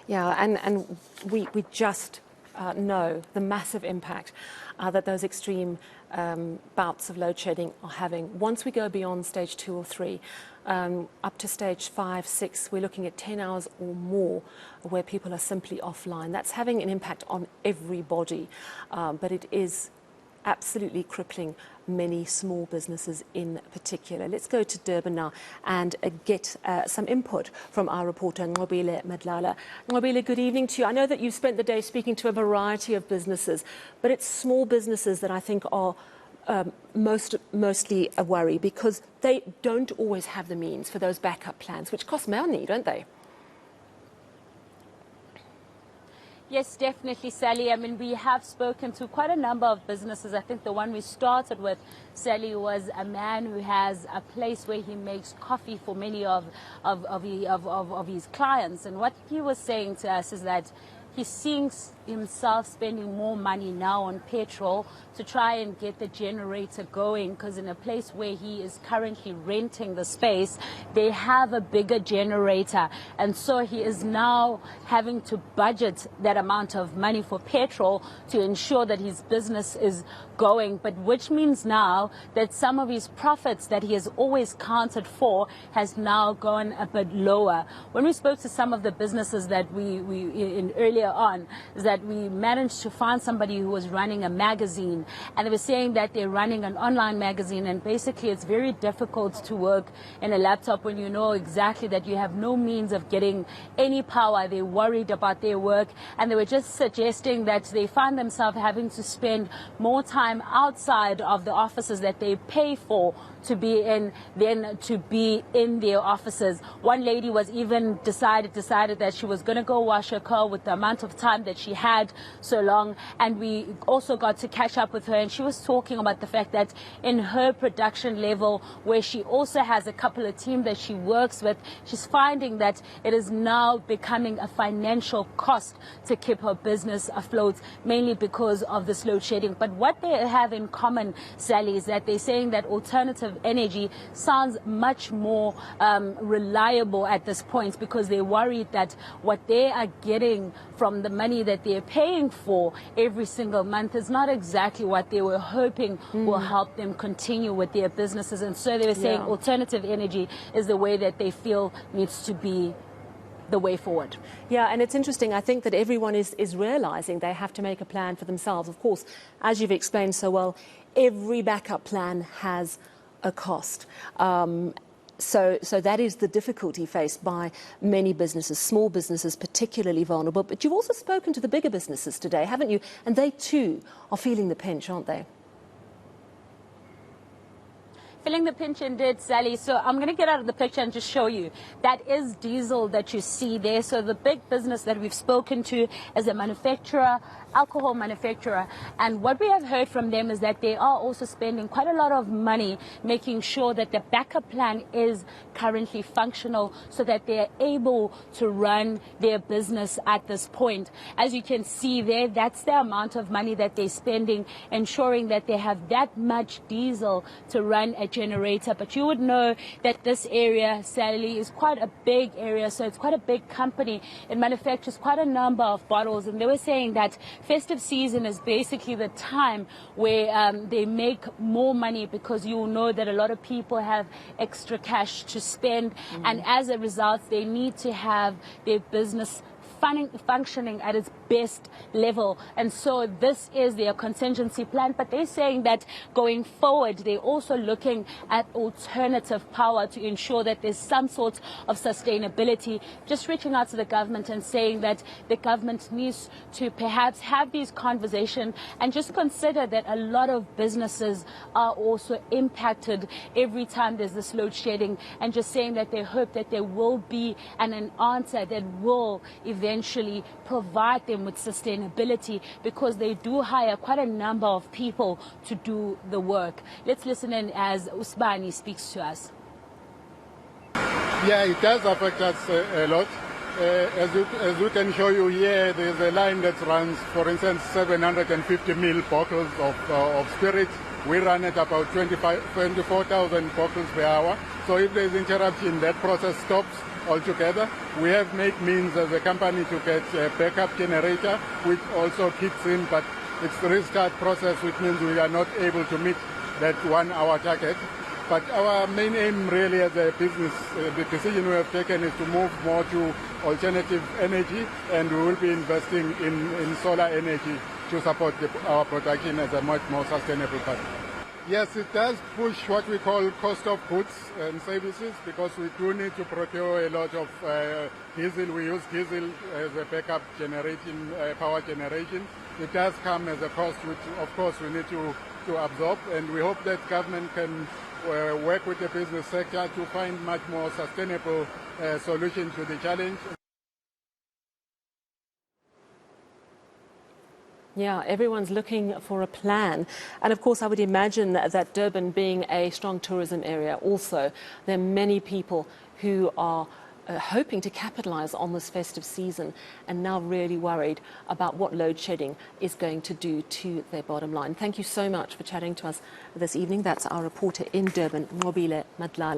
Yeah, and we just know the massive impact that those extreme bouts of load shedding are having. Once we go beyond stage 2 or 3, up to stage 5, 6, we're looking at 10 hours or more where people are simply offline. That's having an impact on everybody, but it is absolutely crippling many small businesses in particular. Let's go to Durban now and get some input from our reporter, Nqobile Madlala. Nqobile, good evening to you. I know that you've spent the day speaking to a variety of businesses, but it's small businesses that I think are mostly a worry, because they don't always have the means for those backup plans, which cost money, don't they? Yes, definitely, Sally. I mean, we have spoken to quite a number of businesses. I think the one we started with, Sally, was a man who has a place where he makes coffee for many of his clients. And what he was saying to us is that he's seeing himself spending more money now on petrol to try and get the generator going, because in a place where he is currently renting the space, they have a bigger generator, and so he is now having to budget that amount of money for petrol to ensure that his business is going, but which means now that some of his profits that he has always counted for has now gone a bit lower. When we spoke to some of the businesses that we in earlier on, is that we managed to find somebody who was running a magazine, and they were saying that they're running an online magazine, and basically it's very difficult to work in a laptop when you know exactly that you have no means of getting any power. They're worried about their work, and they were just suggesting that they find themselves having to spend more time outside of the offices that they pay for to be in than to be in their offices. One lady was even decided that she was going to go wash her car with the amount of time that she had so long, and we also got to catch up with her, and she was talking about the fact that in her production level, where she also has a couple of teams that she works with, she's finding that it is now becoming a financial cost to keep her business afloat, mainly because of this load shedding. But what they have in common, Sally, is that they're saying that alternative energy sounds much more reliable at this point, because they're worried that what they are getting from the money that they're paying for every single month is not exactly what they were hoping will help them continue with their businesses. And so they were saying alternative energy is the way that they feel needs to be the way forward. Yeah, and it's interesting. I think that everyone is realizing they have to make a plan for themselves. Of course, as you've explained so well, every backup plan has a cost. So that is the difficulty faced by many businesses, small businesses particularly vulnerable. But you've also spoken to the bigger businesses today, haven't you? And they too are feeling the pinch, aren't they? Feeling the pinch indeed, Sally. So I'm going to get out of the picture and just show you. That is diesel that you see there. So the big business that we've spoken to is a manufacturer, alcohol manufacturer. And what we have heard from them is that they are also spending quite a lot of money making sure that the backup plan is currently functional so that they are able to run their business at this point. As you can see there, that's the amount of money that they're spending, ensuring that they have that much diesel to run a generator. But you would know that this area, Sally, is quite a big area, so it's quite a big company. It manufactures quite a number of bottles, and they were saying that festive season is basically the time where they make more money, because you will know that a lot of people have extra cash to spend, and as a result they need to have their business functioning at its best level. And so this is their contingency plan. But they're saying that going forward, they're also looking at alternative power to ensure that there's some sort of sustainability. Just reaching out to the government and saying that the government needs to perhaps have these conversations and just consider that a lot of businesses are also impacted every time there's this load shedding, and just saying that they hope that there will be an answer that will eventually provide them with sustainability, because they do hire quite a number of people to do the work. Let's listen in as Usbani speaks to us. Yeah, it does affect us a lot. As we can show you here, there's a line that runs, for instance, 750 ml bottles of spirits. We run at about 24,000 bottles per hour. So if there's interruption, that process stops. altogether. We have made means as a company to get a backup generator, which also kicks in, but it's the restart process, which means we are not able to meet that 1 hour target. But our main aim really as a business, the decision we have taken is to move more to alternative energy, and we will be investing in solar energy to support our production as a much more sustainable path. Yes, it does push what we call cost of goods and services, because we do need to procure a lot of diesel. We use diesel as a backup generating power generation. It does come as a cost, which of course we need to absorb, and we hope that government can work with the business sector to find much more sustainable solution to the challenge. Yeah, everyone's looking for a plan. And of course, I would imagine that Durban being a strong tourism area also, there are many people who are hoping to capitalize on this festive season and now really worried about what load shedding is going to do to their bottom line. Thank you so much for chatting to us this evening. That's our reporter in Durban, Nqobile Madlala.